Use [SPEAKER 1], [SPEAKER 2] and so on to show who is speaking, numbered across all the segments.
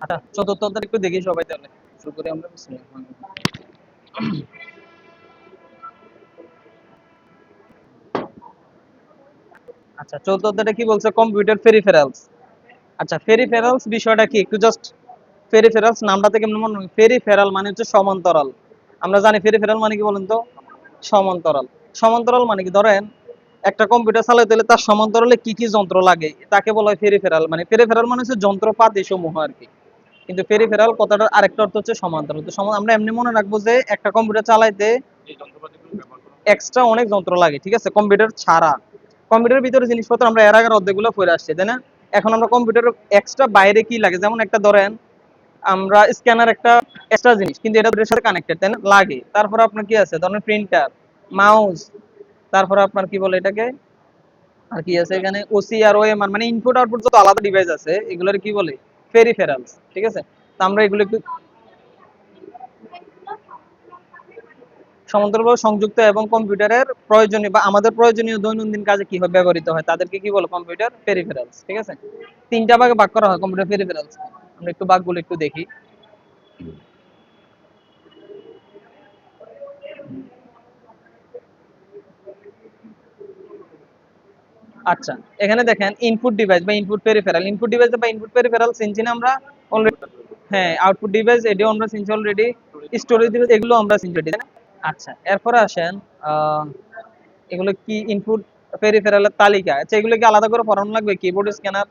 [SPEAKER 1] আচ্ছা, চতুর্থ অধ্যায় একটু দেখি সবাই তাহলে। শুরু করি আমরা। আচ্ছা, চতুর্থ অধ্যায়টা কি বলছে? Computer peripherals. আচ্ছা, পেরিফেরালস বিষয়টা কি একটু জাস্ট, পেরিফেরালস নামটা থেকে মনে হয় পেরিফেরাল মানে হচ্ছে সমান্তরাল। আমরা জানি পেরিফেরাল মানে কি বলেন তো? সমান্তরাল। সমান্তরাল মানে কি, ধরেন একটা কম্পিউটার চালাতে হলে তার সমান্তরালে কি কি যন্ত্র লাগে তাকে বলা হয় পেরিফেরাল। মানে পেরিফেরাল মানে হচ্ছে যন্ত্রপাতি সমূহ আর কি। কিন্তু পেরিফেরাল কথাটার আরেকটা অর্থ হচ্ছে সমান্তরাল। তো আমরা এমনি মনে রাখবো যে একটা কম্পিউটার চালাইতে এক্সট্রা অনেক যন্ত্র লাগে, ঠিক আছে, কম্পিউটার ছাড়া। কম্পিউটারের ভিতরে জিনিসপত্র আমরা এর আগের অধ্যায়গুলো পড়ে আসছি, তাই না? এখন আমরা কম্পিউটারের এক্সট্রা বাইরে কি লাগে, যেমন একটা ধরেন আমরা স্ক্যানার একটা এক্সট্রা জিনিস, কিন্তু এটা এর সাথে কানেক্টেড, তাই না, লাগে। তারপর আপনার কি আছে, ধরেন প্রিন্টার, মাউস, তারপর আপনার কি বলে এটাকে, আর কি আছে এখানে, ওসি আর ওএমআর, মানে ইনপুট আউটপুট যত আলাদা ডিভাইস আছে এগুলোর কি বলে, পেরিফেরালস, ঠিক আছে। তো আমরা এগুলো একটু সমান্তরালভাবে সংযুক্ত এবং কম্পিউটারের প্রয়োজনীয় বা আমাদের প্রয়োজনীয় দৈনন্দিন কাজে কিভাবে ব্যবহৃত হয় তাদেরকে কি বলে, কম্পিউটার পেরিফেরালস, ঠিক আছে। তিনটা ভাগে ভাগ করা হয় কম্পিউটার পেরিফেরালস। আমরা একটু ভাগগুলো একটু দেখি। আচ্ছা, এখানে দেখেন ইনপুট ডিভাইস বা ইনপুট পেরিফেরাল, ইনপুট ডিভাইস বা ইনপুট পেরিফেরাল চিনছি না আমরা অলরেডি। হ্যাঁ, আউটপুট ডিভাইস এটাও আমরা চিনছি অলরেডি, স্টোরেজ ডিভাইস এগুলো আমরা চিনছি already, তাই না? আচ্ছা, এরপরে আসেন আহ এগুলো কি, ইনপুট পেরিফেরালের তালিকা। আচ্ছা, এগুলো কি আলাদা করে পড়ানো লাগবে, কিবোর্ড, স্ক্যানার?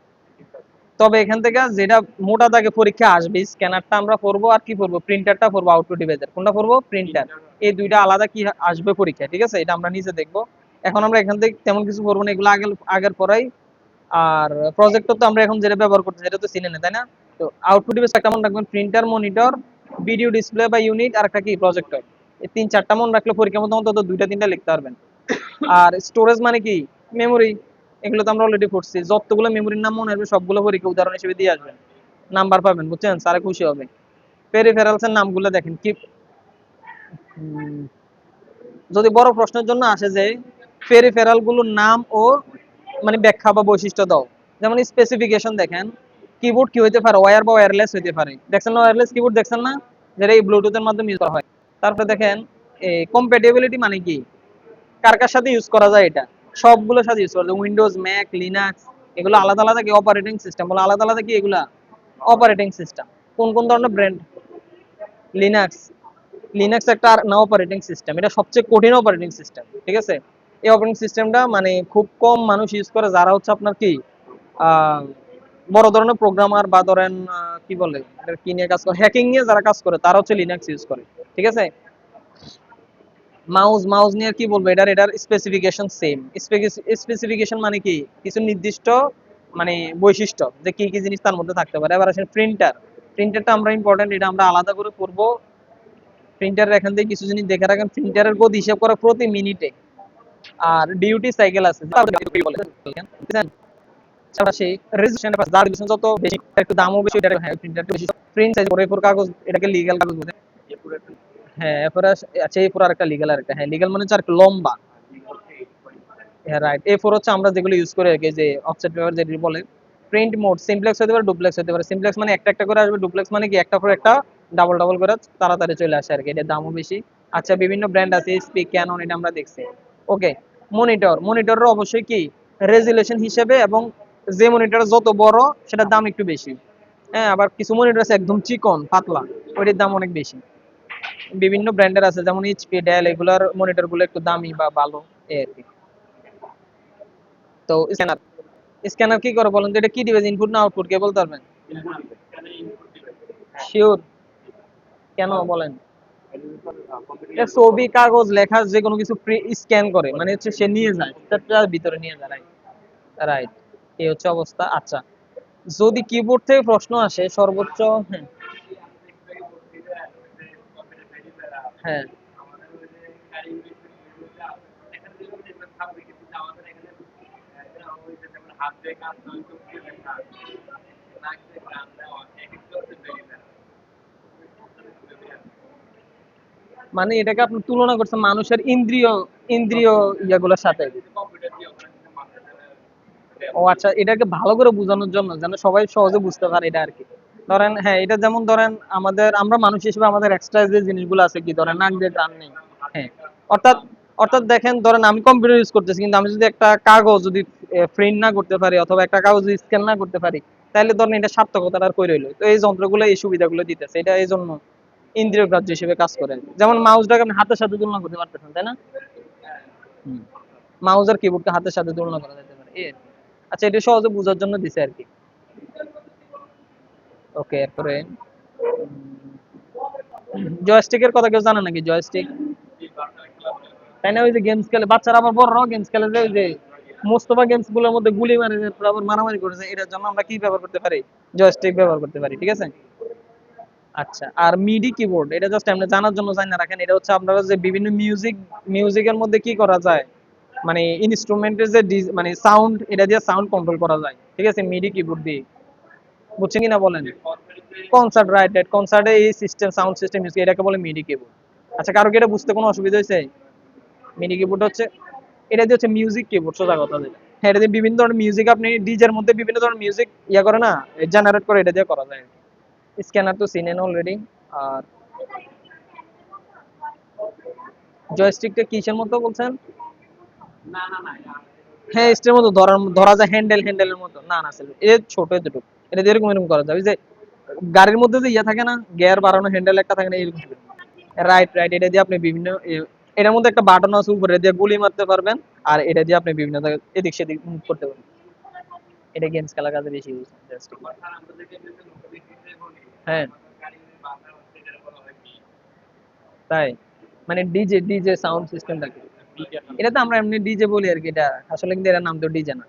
[SPEAKER 1] তবে এখান থেকে যেটা মোটা দাগে পরীক্ষা আসবে, স্ক্যানারটা আমরা পড়বো আর কি পড়বো, প্রিন্টারটা পড়বো, আউটপুট ডিভাইসের কোনটা পড়বো, প্রিন্টার। এই দুইটা আলাদা কি আসবে পরীক্ষা, ঠিক আছে, এটা আমরা নিচে দেখবো। এখন আমরা এখান থেকে তেমন কিছু পড়বো না, এগুলো আগের আগের পড়াই। আর প্রজেক্টর তো আমরা এখন যেটা ব্যবহার করছি সেটা তো চিনেন, তাই না? তো আউটপুট ডিভাইস একটা মনে রাখবেন, প্রিন্টার, মনিটর, ভিডিও ডিসপ্লে বা ইউনিট, আর একটা কি, প্রজেক্টর। এই তিন চারটা মনে রাখলে পরীক্ষার মতো অন্তত দুইটা তিনটা লিখতে পারবেন। আর স্টোরেজ মানে কি, মেমোরি। এগুলো তো আমরা অলরেডি পড়ছি, যতগুলো মেমোরির নাম মনে হবে সবগুলো পরীক্ষা উদাহরণ হিসেবে দিয়ে আসবেন, নাম্বার পাবেন, বুঝছেন, স্যারে খুশি হবে। পেরিফেরালস এর নামগুলো দেখেন কি, যদি বড় প্রশ্নের জন্য আসে যে পেরিফেরাল গুলোর নাম ও মানে ব্যাখ্যা বা বৈশিষ্ট্য দাও, যেমন স্পেসিফিকেশন দেখেন, কিবোর্ড কি হইতে পারে, ওয়্যার বা ওয়্যারলেস হইতে পারে, দেখছেন না, ওয়্যারলেস কিবোর্ড দেখছেন না, যেটা এই ব্লুটুথের মাধ্যমে ইউজ করা হয়। তারপরে দেখেন এই কম্প্যাটিবিলিটি মানে কি, কার কার সাথে ইউজ করা যায়, এটা সবগুলোর সাথে ইউজ করা যায়, উইন্ডোজ, ম্যাক, লিনাক্স, এগুলো আলাদা আলাদা কি অপারেটিং সিস্টেম, বলে আলাদা আলাদা কি এগুলা অপারেটিং সিস্টেম। কোন কোন ধরনের ব্র্যান্ড, লিনাক্স, লিনাক্স একটা না অপারেটিং সিস্টেম, এটা সবচেয়ে কঠিন অপারেটিং সিস্টেম, ঠিক আছে। এই অপারেটিং সিস্টেমটা মানে খুব কম মানুষ ইউজ করে, যারা হচ্ছে আপনার কি আহ, বড় ধরনের প্রোগ্রামার বা ধরেন কি বলে এটা কি নিয়ে কাজ করে, হ্যাকিং নিয়ে যারা কাজ করে তারা হচ্ছে লিনাক্স ইউজ করে, ঠিক আছে। মাউস, মাউস নিয়ে কি বলবো, এটার স্পেসিফিকেশন সেম। স্পেসিফিকেশন মানে কি, কিছু নির্দিষ্ট মানে বৈশিষ্ট্য, যে কি কি জিনিস তার মধ্যে থাকতে পারে। এবার আসেন প্রিন্টার, প্রিন্টারটা আমরা ইম্পর্টেন্ট, এটা আমরা আলাদা করে পড়বো। প্রিন্টারের এখান থেকে কিছু জিনিস দেখে রাখেন, প্রিন্টারের গতি হিসাব করে প্রতি মিনিটে, আর ডিউটি সাইকেল আছে সেই রেজিস্ট্রেশন, যার রেজিস্ট্রেশন যত বেশি একটু দামও বেশি, এটা হ্যাঁ প্রিন্টার একটু বেশি, প্রিন্ট সাইজ করে এ4 কাগজ, এটাকে লিগ্যাল কাগজ বলে। হ্যাঁ, এরপরে আচ্ছা এ4 আরেকটা লিগ্যাল, আরেকটা হ্যাঁ লিগ্যাল মানে হচ্ছে আর লম্বা। হ্যাঁ রাইট, এ4 হচ্ছে আমরা যেগুলো ইউজ করে আর কি, যে অফসেট পেপার যেটি বলে। প্রিন্ট মোড সিমপ্লেক্স হতে পারে, ডুপ্লেক্স হতে পারে। সিমপ্লেক্স মানে একটা একটা করে আসবে, ডুপ্লেক্স মানে কি একটা পর একটা ডাবল ডাবল করে তাড়াতাড়ি চলে আসে আর কি, এটার দামও বেশি। আচ্ছা, বিভিন্ন ব্র্যান্ড আছে, এইচপি, ক্যানন, এটা আমরা দেখছি। ওকে, মনিটর, মনিটরের অবশ্যই কি রেজুলেশন হিসেবে, এবং যে মনিটর যত বড় সেটার দাম একটু বেশি। হ্যাঁ, আবার কিছু মনিটর আছে একদম চিকন পাতলা, ওইটার দাম অনেক বেশি। বিভিন্ন ব্র্যান্ডের আছে, যেমন এইচপি, ডেল, এগুলার মনিটর গুলো একটু দামি বা ভালো, এই আর কি। তো স্ক্যানার, স্ক্যানার কি করে বলেন তো, এটা কি ডিভাইস, ইনপুট না আউটপুট, কে বলতে পারবেন? শিওর, কেন বলেন? এটা ছবি, কাগজ, লেখা, যে কোনো কিছু স্ক্যান করে, মানে হচ্ছে সে নিয়ে যায়, তার ভিতরে নিয়ে যায়, রাইট। রাইট, এই হচ্ছে অবস্থা। আচ্ছা, যদি কিবোর্ড থেকে প্রশ্ন আসে সর্বোচ্চ, হ্যাঁ হ্যাঁ মানে এটাকে আপনি তুলনা করছেন মানুষের ইন্দ্রিয়, ইন্দ্রিয় ইয়াগুলোর সাথে। ও আচ্ছা, এটাকে ভালো করে বোঝানোর জন্য যেন সবাই সহজে বুঝতে পারে, এটা আর কি। ধরেন হ্যাঁ, এটা যেমন ধরেন আমরা মানুষ হিসেবে আমাদের এক্সট্রা যে জিনিসগুলো আছে, কি ধরেন নাক দিয়ে টান নেই। হ্যাঁ, অর্থাৎ অর্থাৎ দেখেন, ধরেন আমি কম্পিউটার ইউজ করতেছি, কিন্তু আমি যদি একটা কাগজ যদি প্রিন্ট না করতে পারি, অথবা একটা কাগজ স্ক্যান না করতে পারি, তাহলে ধরেন এটা সার্থকতাটা আর কই রইলো? তো এই যন্ত্রগুলো এই সুবিধাগুলো দিতেছে, এটা এই জন্য ইন্দ্রিয় গ্রাহ্য হিসেবে কাজ করে। যেমন মাউসটাকে আপনি হাতের সাথে তুলনা করতে পারতেছেন, তাই না? মাউস আর কিবোর্ডকে হাতের সাথে তুলনা করা যেতে পারে, এই আর কি। আচ্ছা, এটা সহজে বোঝার জন্য দিছে আর কি। ওকে, এরপরে জয়স্টিকের কথা কেউ জানে নাকি? জয়স্টিক, তাই না? ওই যে গেমস খেলে বাচ্চারা, আবার বড়রাও গেমস খেলে, যে ওই যে মোস্তফা গেমস গুলোর মধ্যে গুলি মারে, তারপর আবার মারামারি করেছে, এটার জন্য আমরা কি ব্যবহার করতে পারি? জয়স্টিক ব্যবহার করতে পারি, ঠিক আছে। আচ্ছা, আর মিডি কিবোর্ড, এটা জাস্ট আপনি জানার জন্য জানা রাখেন, এটা হচ্ছে আপনারা যে বিভিন্ন মিউজিকের মধ্যে কি করা যায়, মানে ইনস্ট্রুমেন্টের যে মানে সাউন্ড, এটা দিয়ে সাউন্ড কন্ট্রোল করা যায়, ঠিক আছে, মিডি কিবোর্ড দিয়ে। বুঝছেন কিনা বলেন? কনসার্ট, রাইট রাইট, কনসার্টে এই সিস্টেম, সাউন্ড সিস্টেম ইউজ, এটাকে বলে মিডি কিবোর্ড। আচ্ছা, কারো কি এটা বুঝতে কোনো অসুবিধা হয়েছে? মিডি কিবোর্ড হচ্ছে, এটা দিয়ে হচ্ছে মিউজিক কিবোর্ড, সোজা কথা যেটা। হ্যাঁ, এটা দিয়ে বিভিন্ন ধরনের মিউজিক, আপনি ডিজের মধ্যে বিভিন্ন ধরনের মিউজিক ইয়া করে না, জেনারেট করে, এটা দিয়ে করা যায়। স্ক্যানার তো চিনেন অলরেডি। আর জয়স্টিকটা কিসের মতো বলছেন? হ্যাঁ, স্টের মতো ধরা যায়, হ্যান্ডেলের মতো। না না স্যার, এটা ছোট, এতটুকু। এটা দিয়ে এরকম এরকম করা যায়, ওই যে গাড়ির মধ্যে যে ইয়া থাকে না, গিয়ার বাড়ানো হ্যান্ডেল একটা থাকে না, এরকম। রাইট রাইট, এটা দিয়ে আপনি বিভিন্ন এটার মধ্যে একটা বাটন আছে উপরে, দিয়ে গুলি মারতে পারবেন। আর এটা দিয়ে আপনি বিভিন্ন জায়গায় এদিক সেদিক মুভ করতে পারবেন। এটা গেমস খেলার কাজে বেশি ইউজ। হ্যাঁ, তাই, মানে ডিজে ডিজে সাউন্ড সিস্টেমটাকে, এটা তো আমরা এমনি ডিজে বলি আর কি, এটা আসলে কিন্তু এর নাম তো ডিজে না,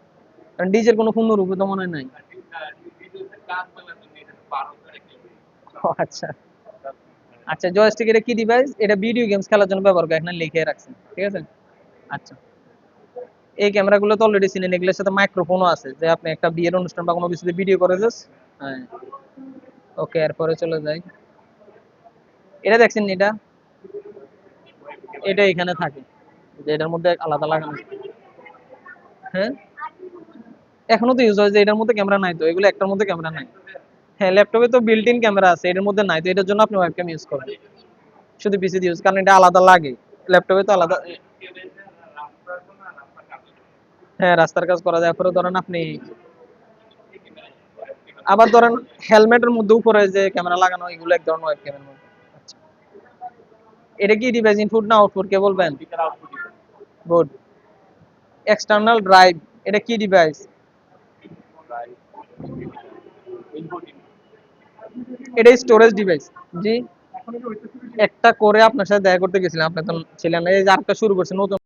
[SPEAKER 1] কারণ ডিজের কোনো পূর্ণ রূপ তো মনে হয় নাই। ও আচ্ছা। আচ্ছা, জয়স্টিক এটা কি ডিভাইস? এটা ভিডিও গেমস খেলার জন্য ব্যবহার করে, এখানে লিখে রাখছেন, ঠিক আছে। আচ্ছা, এই ক্যামেরাগুলো তো অলরেডি চিনেন, এগুলোর সাথে মাইক্রোফোনও আছে, যে আপনি একটা বিয়ের অনুষ্ঠান বা কোনো কিছুতে ভিডিও করে জাস্ট। হ্যাঁ, ওকে, এরপরে চলে যাই। এটা দেখছেন এটা? এটা এখানে থাকে, যে এটার মধ্যে আলাদা লাগানো। হ্যাঁ, এখনো তো ইউজ হয়, যে এটার মধ্যে ক্যামেরা নাই, তো এগুলো একটার মধ্যে ক্যামেরা নাই। হ্যাঁ, ল্যাপটপে তো বিল্ট ইন ক্যামেরা আছে, এটার মধ্যে নাই, তো এটার জন্য আপনি ওয়েবক্যাম ইউজ করেন, শুধু পিসি দিয়ে ইউজ, কারণ এটা আলাদা লাগে, ল্যাপটপে তো আলাদা। হ্যাঁ, রাস্তার কাজ করা যায়। পরে ধরেন আপনি আবার ধরেন হেলমেটের মধ্যে উপরে যে ক্যামেরা লাগানো, এগুলো এক ধরনের ওয়েবক্যামের মধ্যে। আচ্ছা, এটা কি ডিভাইস, ইনপুট না আউটপুট কে বলবেন? গুড। এক্সটার্নাল ড্রাইভ, এটা কি ডিভাইস? এটা স্টোরেজ ডিভাইস। জি, একটা করে আপনার সাথে দেখা করতে গেছিলাম, আপনি তো ছিলেন না, এই যে আরেকটা শুরু করছে নতুন।